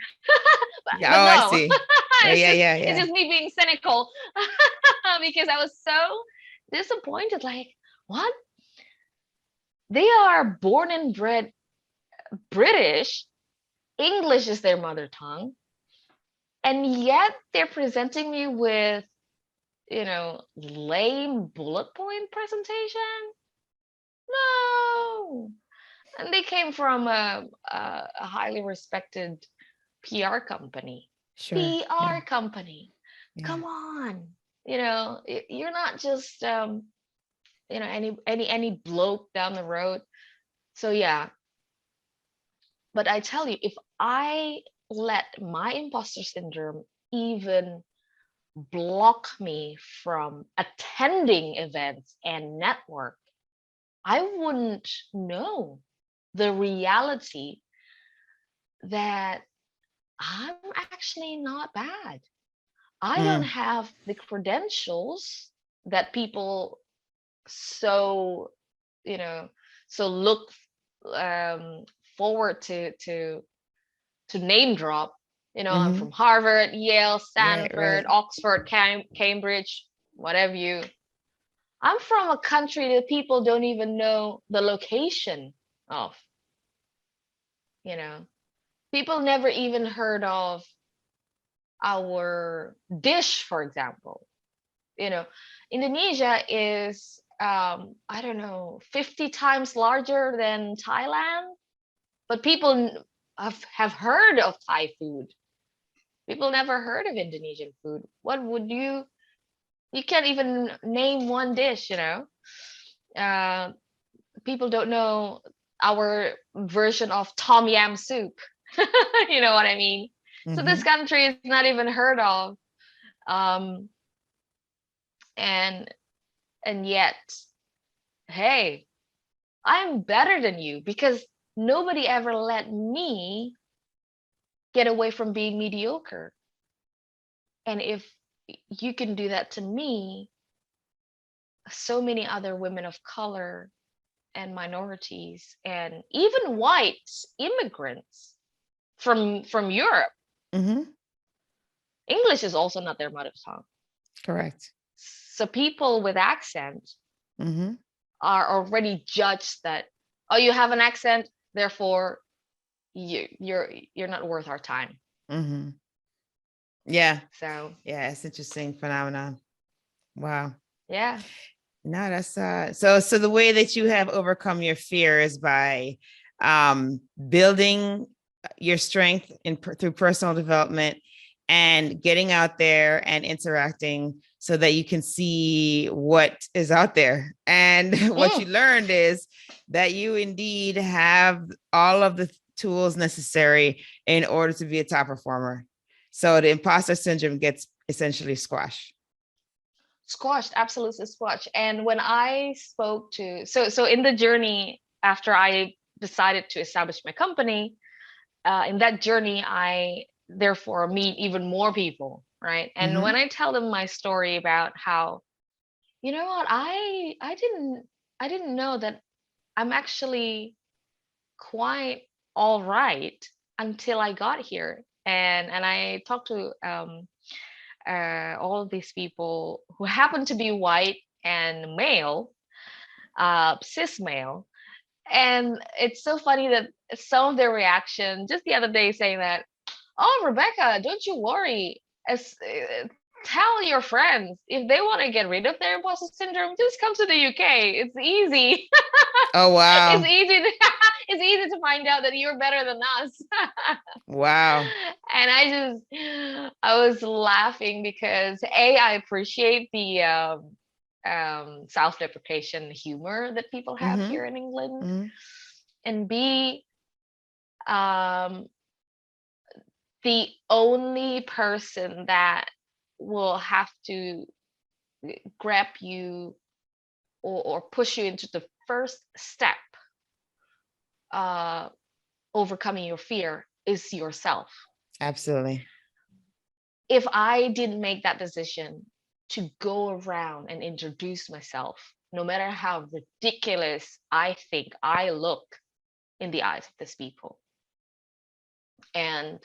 Yeah. but Oh, I no, see. Yeah, it's yeah, just yeah, it's yeah. just me being cynical because I was so disappointed. Like, what? They are born and bred British. English is their mother tongue, and yet they're presenting me with, lame bullet point presentation. No, and they came from a highly respected PR company. Sure. Yeah. PR company. Yeah. Come on. You're not just any bloke down the road. So yeah, but I tell you, if I let my imposter syndrome even block me from attending events and network, I wouldn't know the reality that I'm actually not bad. I don't Mm. have the credentials that people so, you know, so look um, forward to name drop. I'm Mm-hmm. from Harvard, Yale, Right, Stanford, right. Oxford, Cambridge, whatever you. I'm from a country that people don't even know the location of. You know, people never even heard of our dish, for example. you know Indonesia is, I don't know, 50 times larger than Thailand, but people have heard of Thai food. People never heard of Indonesian food. What would you can't even name one dish. uh, People don't know our version of tom yam soup. You know what I mean? So this Mm-hmm. country is not even heard of. um and and yet, hey, I'm better than you because nobody ever let me get away from being mediocre. And if you can do that to me, so many other women of color and minorities and even white immigrants from Europe, Mm-hmm. English is also not their mother tongue. Correct. So people with accent Mm-hmm. are already judged that, oh, you have an accent, therefore you're not worth our time. Mm-hmm. Yeah. So Yeah. It's interesting phenomenon. Wow. yeah. No, that's so the way that you have overcome your fear is by building your strength through personal development and getting out there and interacting so that you can see what is out there. And what you Mm. learned is that you indeed have all of the tools necessary in order to be a top performer. So the imposter syndrome gets essentially squashed. Squashed, absolutely squashed. And when I spoke to, so in the journey after I decided to establish my company, in that journey I therefore meet even more people, right? And Mm-hmm. when I tell them my story about how, you know what, I didn't know that I'm actually quite all right until I got here. And I talked to all of these people who happen to be white and male, cis male. And it's so funny that some of their reaction just the other day saying that, oh, Rebecca, don't you worry. Tell your friends if they want to get rid of their imposter syndrome, just come to the UK. It's easy. Oh, wow. It's easy to, it's easy to find out that you're better than us. Wow. And I was laughing because I appreciate the self-deprecation humor that people have here in England, and B, the only person that will have to grab you or push you into the first step, overcoming your fear, is yourself. Absolutely. If I didn't make that decision to go around and introduce myself, no matter how ridiculous I think I look in the eyes of these people, and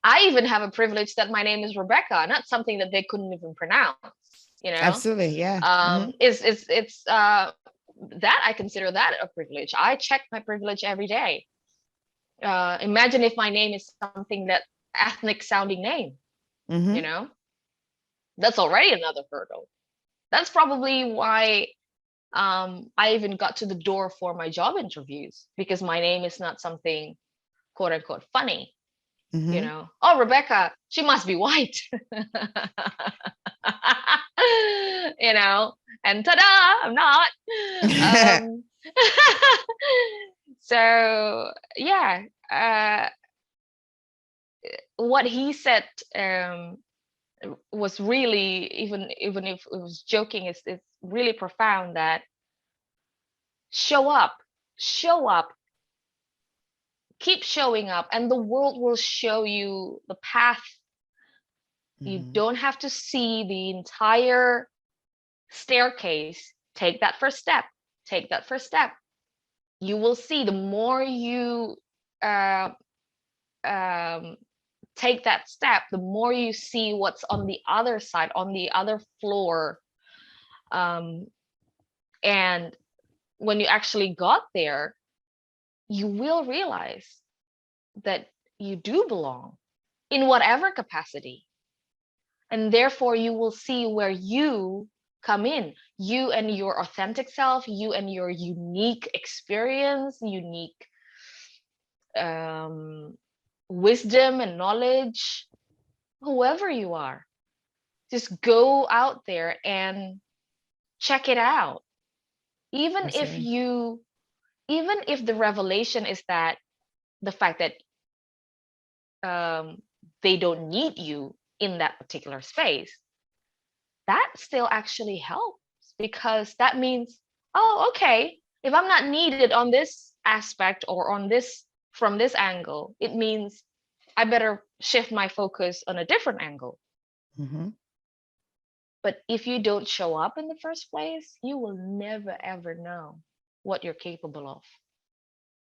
I even have a privilege that my name is Rebecca, not something that they couldn't even pronounce, Absolutely. Yeah. It's that I consider that a privilege. I check my privilege every day. Imagine if my name is something that ethnic sounding name, that's already another hurdle. That's probably why I even got to the door for my job interviews, because my name is not something quote unquote funny. Oh, Rebecca, she must be white. And ta-da, I'm not. So yeah, what he said was really, even if it was joking, it's really profound, that show up, keep showing up, and the world will show you the path. You don't have to see the entire staircase. Take that first step. You will see, the more you take that step, the more you see what's on the other side, on the other floor. And when you actually got there, you will realize that you do belong in whatever capacity. And therefore you will see where you come in, you and your authentic self, you and your unique experience, unique wisdom and knowledge, whoever you are. Just go out there and check it out. Even Absolutely. if the revelation is that the fact that they don't need you in that particular space, that still actually helps, because that means, oh, okay, if I'm not needed on this aspect or on this, from this angle, it means I better shift my focus on a different angle. But if you don't show up in the first place, you will never ever know what you're capable of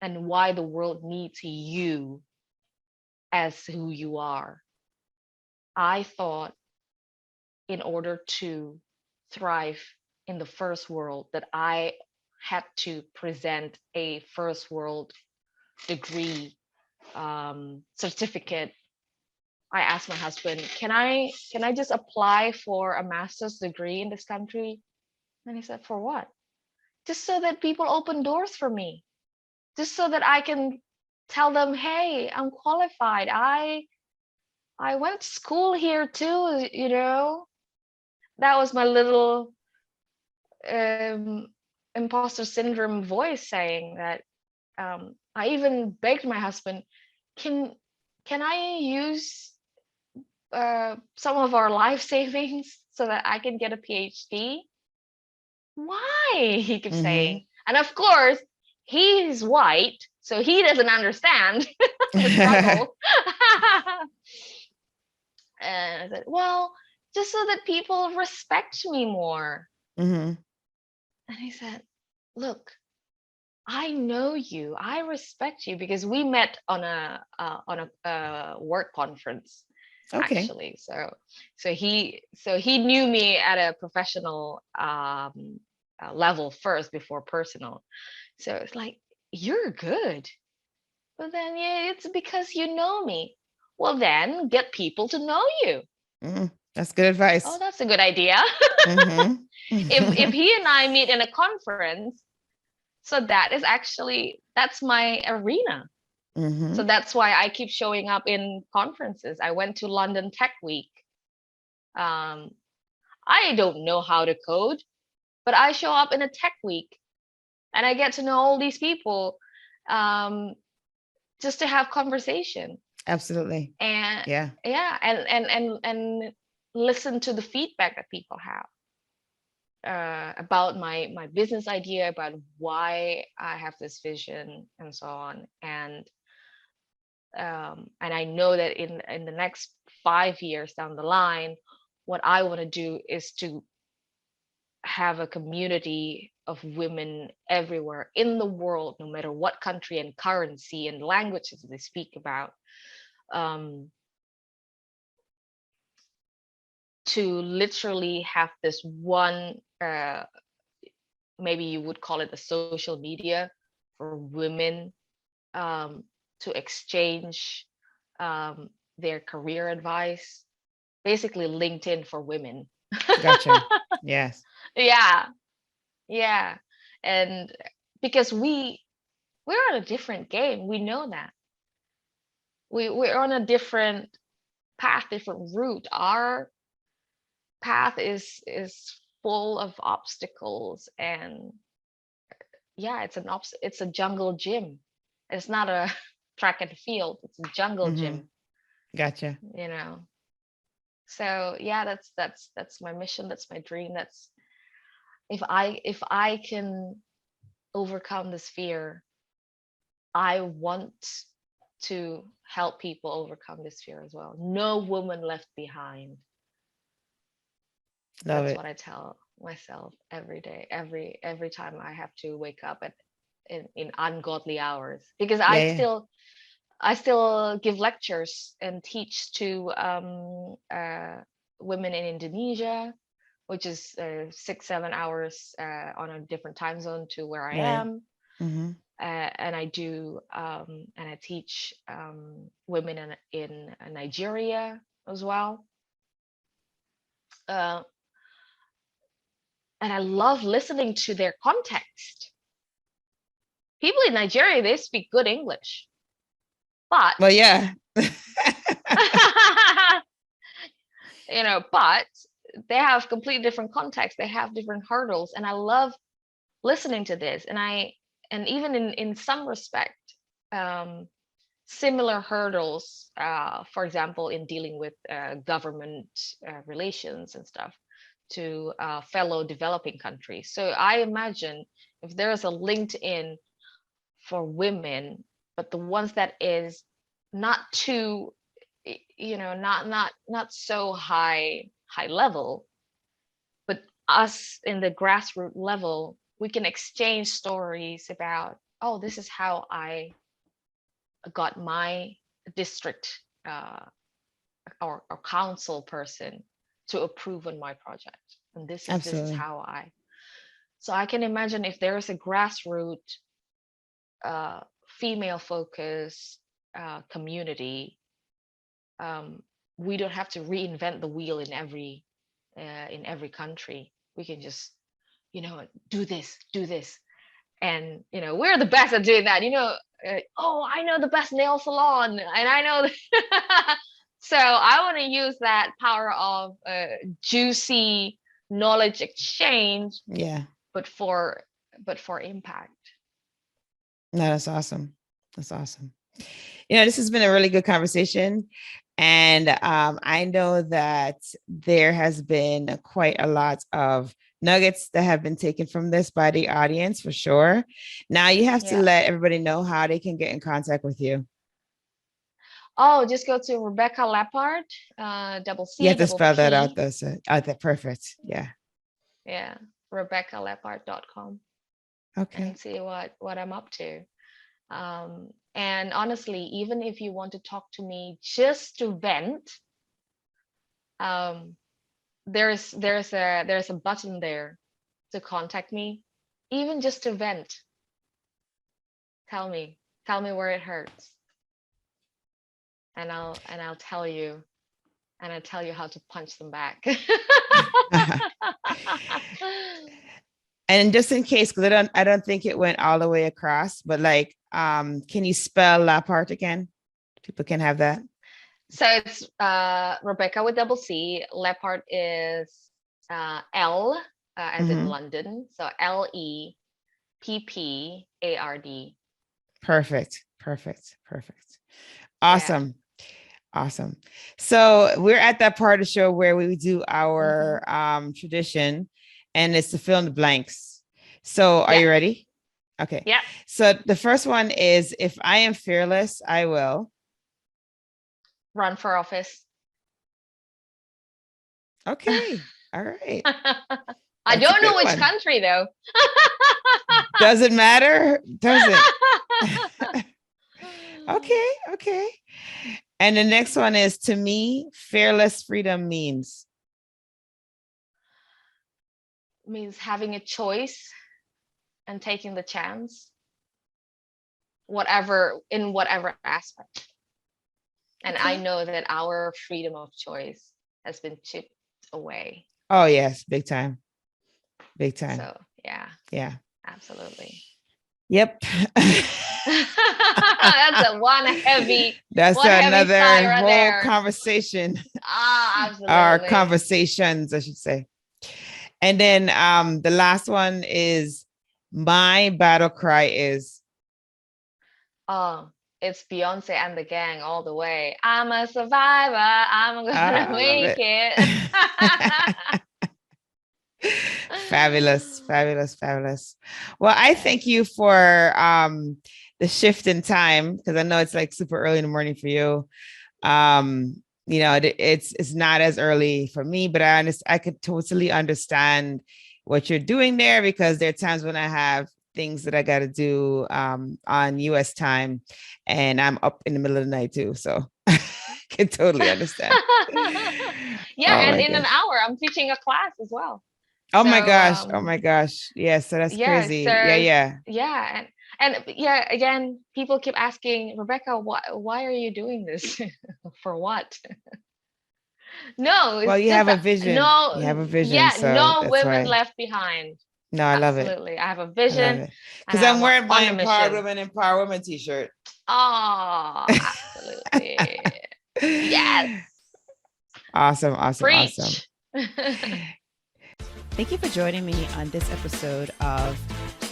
and why the world needs you as who you are. I thought in order to thrive in the first world that I had to present a first world degree, certificate. I asked my husband, can I just apply for a master's degree in this country? And he said, for what? Just so that people open doors for me, just so that I can tell them, hey, I'm qualified, I went to school here too. That was my little imposter syndrome voice saying that. I even begged my husband, can I use some of our life savings so that I can get a PhD? Why? He kept saying. And of course, he's white, so he doesn't understand the struggle. And I said, well, just so that people respect me more. And he said, look, I know you, I respect you, because we met on a work conference. Okay. Actually, so he knew me at a professional level first before personal. So it's like, you're good, but then yeah, it's because you know me. well, then get people to know you. That's good Oh, advice. that's a good idea. Mm-hmm. If he and I meet in a conference, so that's my arena. Mm-hmm. So that's why I keep showing up in conferences. I went to London Tech Week. Um, I don't know how to code, but I show up in a tech week and I get to know all these people, um, just to have conversation. Absolutely. And Yeah. yeah, and listen to the feedback that people have, about my business idea, about why I have this vision, and so on. And I know that in the next 5 years down the line, what I want to do is to have a community of women everywhere in the world, no matter what country and currency and languages they speak about, um, to literally have this one, maybe you would call it a social media for women, um, to exchange, um, their career advice, basically LinkedIn for women. Gotcha. Yes. Yeah, yeah. And because we're on a different game, we know that we're on a different path, different route. Our path is full of obstacles, and yeah, it's a jungle gym. It's not a track and field, it's a jungle Mm-hmm. gym, Gotcha. you know. So yeah, that's my mission, that's my dream. That's, if I can overcome this fear, I want to help people overcome this fear as well. No woman left behind. Love That's it. what I tell myself every day, every time I have to wake up in ungodly hours, because Yeah. Yeah. I still give lectures and teach to, women in Indonesia, which is 6 7 hours, on a different time zone to where I Right. am. Mm-hmm. And I do, and I teach, women in Nigeria as well. Uh, and I love listening to their context. People in Nigeria, they speak good English, but Well, yeah. but they have completely different context. They have different hurdles, and I love listening to this. And even in some respect, um, similar hurdles. For example, in dealing with, government, relations and stuff, to, fellow developing countries. So I imagine if there is a LinkedIn for women, but the ones that is not too, not so high level, but us in the grassroots level, we can exchange stories about, oh, this is how I got my district, or council person to approve on my project, and this is Absolutely. how I. So I can imagine if there is a grassroots, female focused, community, we don't have to reinvent the wheel in every country. We can just, do this, and we're the best at doing that. Oh, I know the best nail salon, and I know. So I want to use that power of, juicy knowledge exchange, Yeah. but for impact. No, that's awesome. That's awesome. This has been a really good conversation. And I know that there has been quite a lot of nuggets that have been taken from this by the audience for sure. Now you have to Yeah. let everybody know how they can get in contact with you. Oh, just go to Rebecca Leppard, double You C, have to double spell that out P. though. So, perfect. Yeah. Yeah, RebeccaLeppard.com, Okay. and see what I'm up to. And honestly, even if you want to talk to me just to vent, um, there's a button there to contact me, even just to vent. Tell me where it hurts, I'll tell you, and I'll tell you how to punch them back. And just in case, because I don't think it went all the way across, but like, can you spell Leppard again? People can have that. So it's Rebecca with double C. Leppard is L as in London. So Leppard. Perfect. Awesome. Yeah. Awesome. So we're at that part of the show where we do our tradition, and it's to fill in the blanks. So are you ready? Okay. Yeah. So the first one is, if I am fearless, I will run for office. Okay. All right. I don't know which country though. Does it matter? Does it? Okay. And the next one is, to me, fearless freedom means having a choice and taking the chance, whatever aspect. And I know that our freedom of choice has been chipped away. Oh yes, big time. So yeah, absolutely. Yep. That's another whole there. Conversation. Absolutely. Our conversations, I should say. And then the last one is, my battle cry is, it's Beyonce and the gang all the way. I'm a survivor. I'm gonna make it. Fabulous. Well, I thank you for the shift in time, because I know it's like super early in the morning for you. It's not as early for me, but I could totally understand what you're doing there, because there are times when I have things that I got to do on US time, and I'm up in the middle of the night too. So I can totally understand. And in an hour, I'm teaching a class as well. Oh my gosh. Yeah. So that's crazy. Yeah. And again, people keep asking, Rebecca, why are you doing this? For what? No. Well, you have a vision. You have a vision. Yeah. So no women left behind. No, I love it. Absolutely. I have a vision. Because I'm wearing my Empower Women t-shirt. Oh, absolutely. Yes. Awesome. Preach. Thank you for joining me on this episode of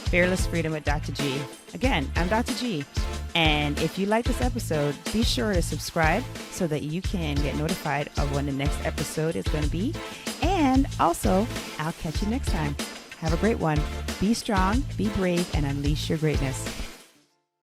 Fearless Freedom with Dr. G. Again, I'm Dr. G. And if you like this episode, be sure to subscribe so that you can get notified of when the next episode is going to be. And also, I'll catch you next time. Have a great one. Be strong, be brave, and unleash your greatness.